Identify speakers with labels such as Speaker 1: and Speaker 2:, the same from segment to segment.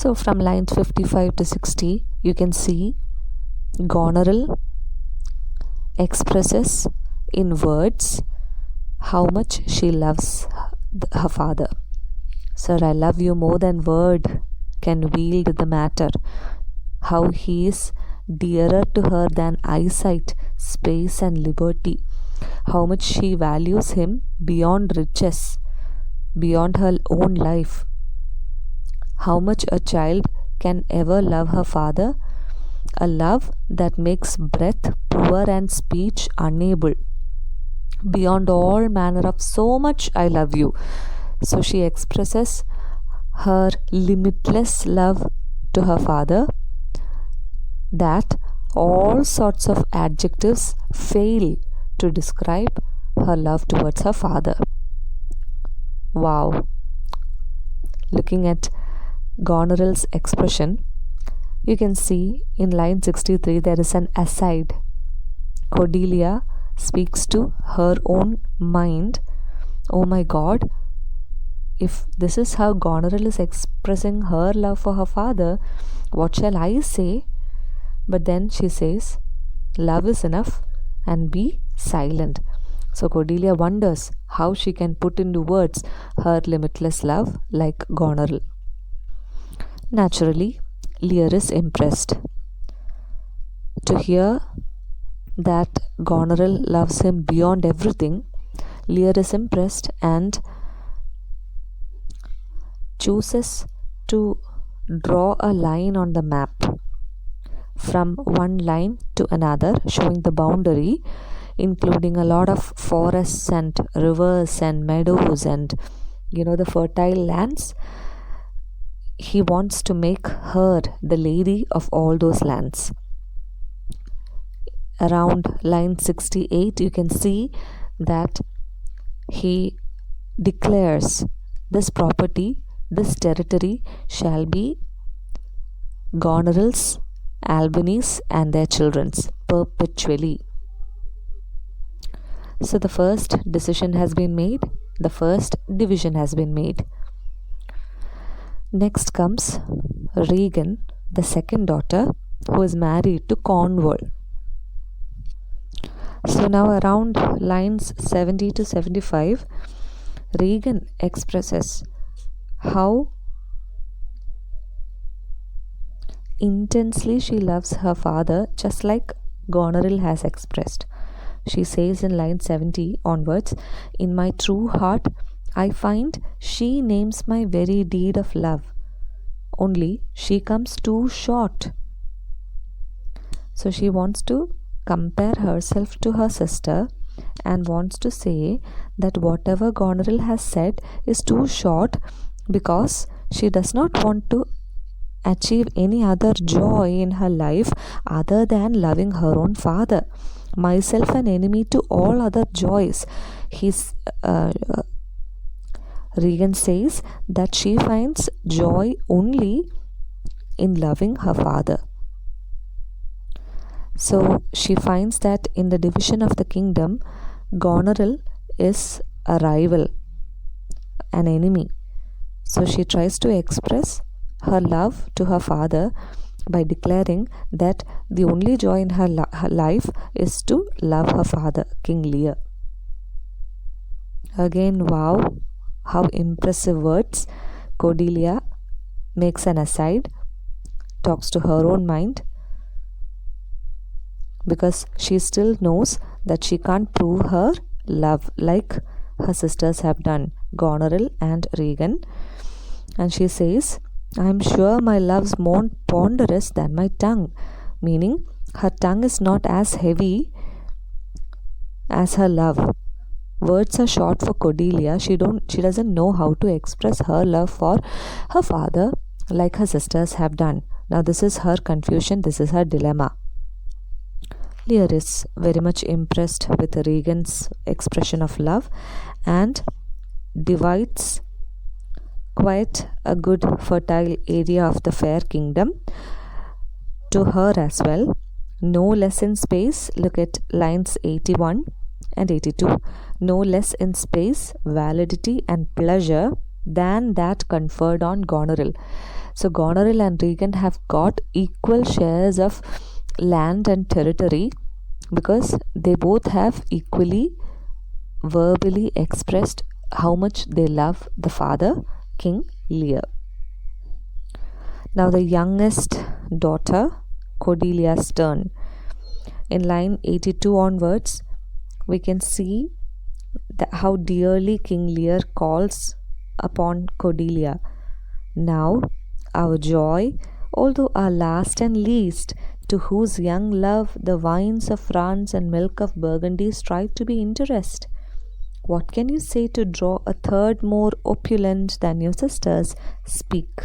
Speaker 1: So from lines 55 to 60, you can see Goneril expresses in words how much she loves her father. Sir, I love you more than word can wield the matter. How he is dearer to her than eyesight, space, and liberty. How much she values him beyond riches, beyond her own life. How much a child can ever love her father, a love that makes breath poor and speech unable. Beyond all manner of so much I love you. So she expresses her limitless love to her father, that all sorts of adjectives fail to describe her love towards her father. Wow. Looking at Goneril's expression, you can see in line 63 there is an aside. Cordelia speaks to her own mind. Oh my God, if this is how Goneril is expressing her love for her father, what shall I say? But then she says, love is enough and be silent. So Cordelia wonders how she can put into words her limitless love like Goneril. Naturally, Lear is impressed to hear that Goneril loves him beyond everything. Lear is impressed and chooses to draw a line on the map from one line to another, showing the boundary, including a lot of forests and rivers and meadows and the fertile lands. He wants to make her the lady of all those lands. Around line 68, you can see that he declares this property, this territory shall be Goneril's, Albany's, and their children's perpetually. So the first decision has been made, the first division has been made. Next comes Regan, the second daughter, who is married to Cornwall. So now around lines 70 to 75, Regan expresses how intensely she loves her father, just like Goneril has expressed. She says in line 70 onwards, in my true heart I find she names my very deed of love, only she comes too short. So she wants to compare herself to her sister and wants to say that whatever Goneril has said is too short, because she does not want to achieve any other joy in her life other than loving her own father. Myself an enemy to all other joys. Regan says that she finds joy only in loving her father. So she finds that in the division of the kingdom, Goneril is a rival, an enemy. So she tries to express her love to her father by declaring that the only joy in her life is to love her father, King Lear. Again, wow, how impressive words. Cordelia makes an aside, talks to her own mind, because she still knows that she can't prove her love like her sisters have done, Goneril and Regan. And she says, I am sure my love's more ponderous than my tongue, meaning her tongue is not as heavy as her love. Words are short for Cordelia. She doesn't know how to express her love for her father like her sisters have done. Now this is her confusion, this is her dilemma. Lear is very much impressed with Regan's expression of love and divides quite a good fertile area of the fair kingdom to her as well. No less in space, look at lines 81 and 82. No less in space, validity and pleasure than that conferred on Goneril. So Goneril and Regan have got equal shares of land and territory because they both have equally verbally expressed how much they love the father, King Lear. Now the youngest daughter, Cordelia's turn. In line 82 onwards, we can see how dearly King Lear calls upon Cordelia. Now our joy, although our last and least, to whose young love the wines of France and milk of Burgundy strive to be interest. What can you say to draw a third more opulent than your sisters? Speak.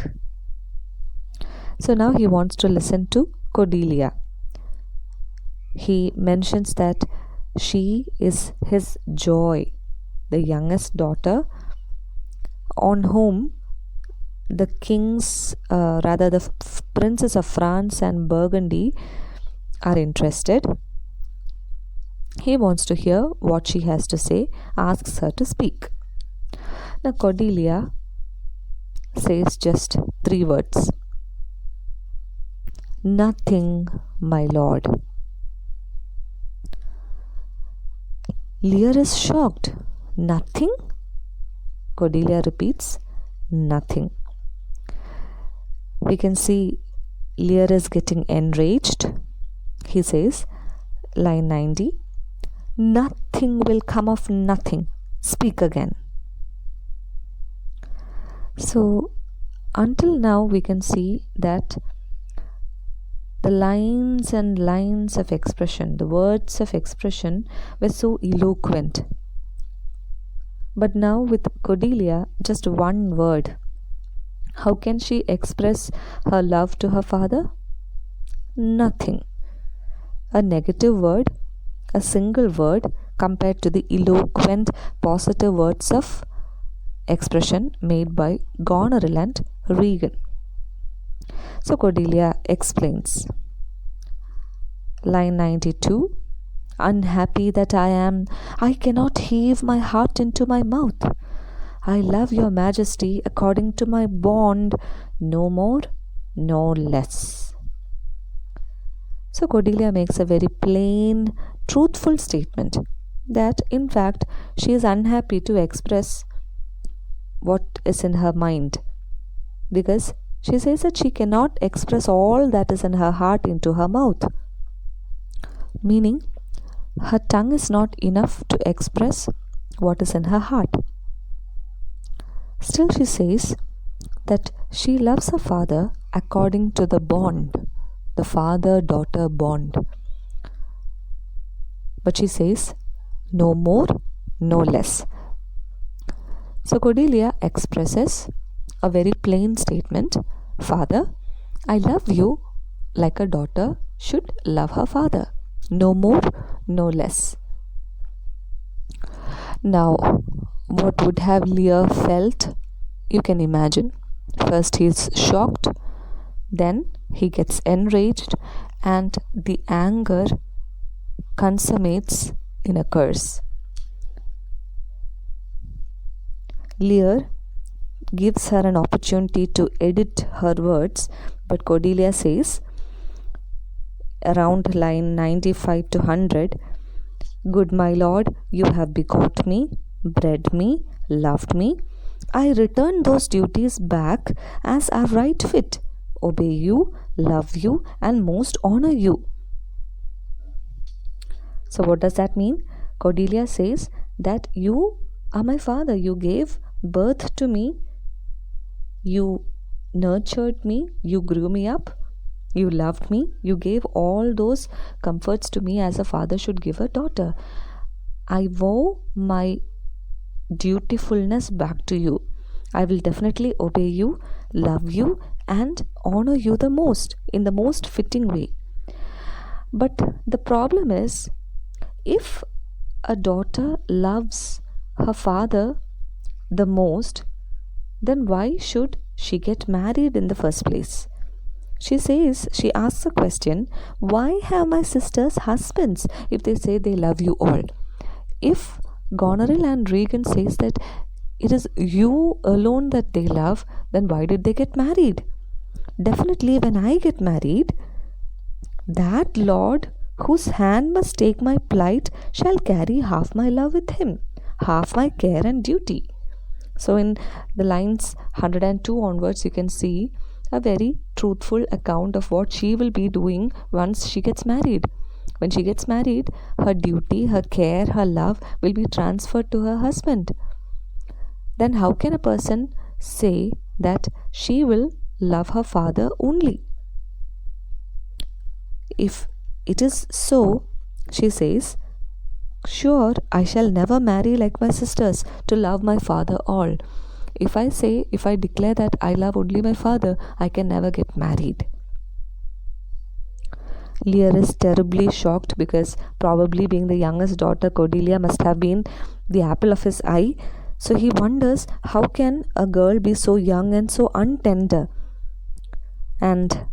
Speaker 1: So now he wants to listen to Cordelia. He mentions that she is his joy, the youngest daughter, on whom the kings, the princes of France and Burgundy are interested. He wants to hear what she has to say, asks her to speak. Now Cordelia says just 3 words. Nothing, my lord. Lear is shocked. Nothing? Cordelia repeats, nothing. We can see Lear is getting enraged. He says, line 90, nothing will come of nothing. Speak again. So, until now we can see that the lines and lines of expression, the words of expression were so eloquent. But now with Cordelia, just one word. How can she express her love to her father? Nothing. A negative word, a single word compared to the eloquent positive words of expression made by Goneril and Regan. So Cordelia explains. Line 92. Unhappy that I am, I cannot heave my heart into my mouth. I love your majesty according to my bond, no more, no less. So Cordelia makes a very plain, truthful statement that in fact she is unhappy to express what is in her mind, because she says that she cannot express all that is in her heart into her mouth. Meaning, her tongue is not enough to express what is in her heart. Still she says that she loves her father according to the bond, the father-daughter bond. But she says, no more, no less. So Cordelia expresses a very plain statement. Father, I love you like a daughter should love her father. No more, no less. Now, what would have Lear felt? You can imagine. First he is shocked, then he gets enraged, and the anger consummates in a curse. Lear gives her an opportunity to edit her words, but Cordelia says, around line 95 to 100, good my lord, you have begot me, bred me, loved me. I return those duties back as are right fit, obey you, love you, and most honor you. So what does that mean? Cordelia says that you are my father, you gave birth to me, you nurtured me, you grew me up, you loved me, you gave all those comforts to me as a father should give a daughter. I vow my dutifulness back to you. I will definitely obey you, love you, and honor you the most, in the most fitting way. But the problem is, if a daughter loves her father the most, then why should she get married in the first place? She asks a question, why have my sisters husbands if they say they love you all? If Goneril and Regan says that it is you alone that they love, then why did they get married? Definitely, when I get married, that Lord whose hand must take my plight shall carry half my love with him, half my care and duty. So, in the lines 102 onwards, you can see a very truthful account of what she will be doing once she gets married. When she gets married, her duty, her care, her love will be transferred to her husband. Then, how can a person say that she will love her father only? If it is so, she says, sure, I shall never marry like my sisters to love my father all. If I declare that I love only my father, I can never get married. Lear is terribly shocked because probably being the youngest daughter, Cordelia must have been the apple of his eye. So he wonders, how can a girl be so young and so untender? And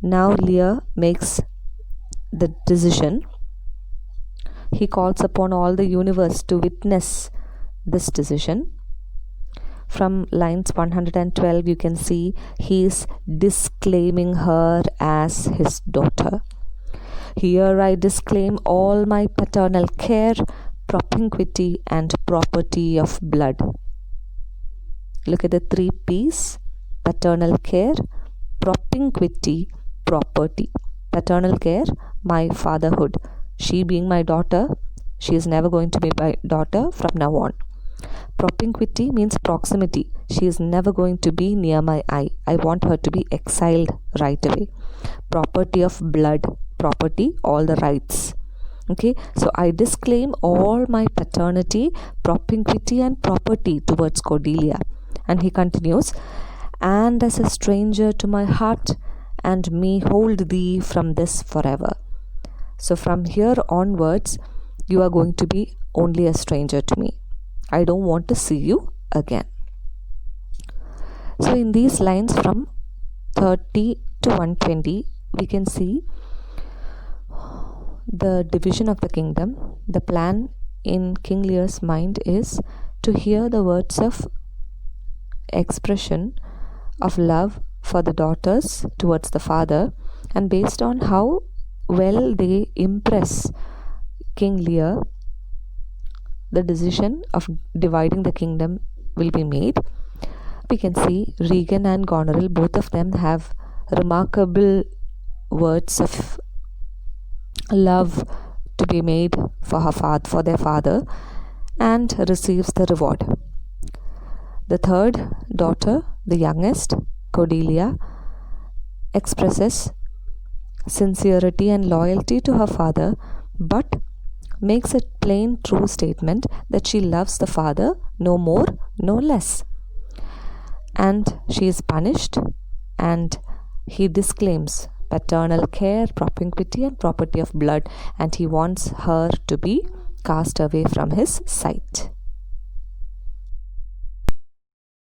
Speaker 1: now Lear makes the decision. He calls upon all the universe to witness this decision. From lines 112, you can see he is disclaiming her as his daughter. Here I disclaim all my paternal care, propinquity, and property of blood. Look at the 3 P's: paternal care, propinquity, property. Paternal care, my fatherhood. She being my daughter, she is never going to be my daughter from now on. Propinquity means proximity. She is never going to be near my eye. I want her to be exiled right away. Property of blood, property, all the rights. Okay, so I disclaim all my paternity, propinquity, and property towards Cordelia. And he continues, and as a stranger to my heart, and me hold thee from this forever. So from here onwards, you are going to be only a stranger to me. I don't want to see you again. So in these lines from 30 to 120, we can see the division of the kingdom. The plan in King Lear's mind is to hear the words of expression of love for the daughters towards the father, and based on how well they impress King Lear, the decision of dividing the kingdom will be made. We can see Regan and Goneril, both of them have remarkable words of love to be made for their father, and receives the reward. The third daughter, the youngest, Cordelia, expresses sincerity and loyalty to her father, but makes a plain true statement that she loves the father no more, no less. And she is punished, and he disclaims paternal care, propinquity, and property of blood, and he wants her to be cast away from his sight.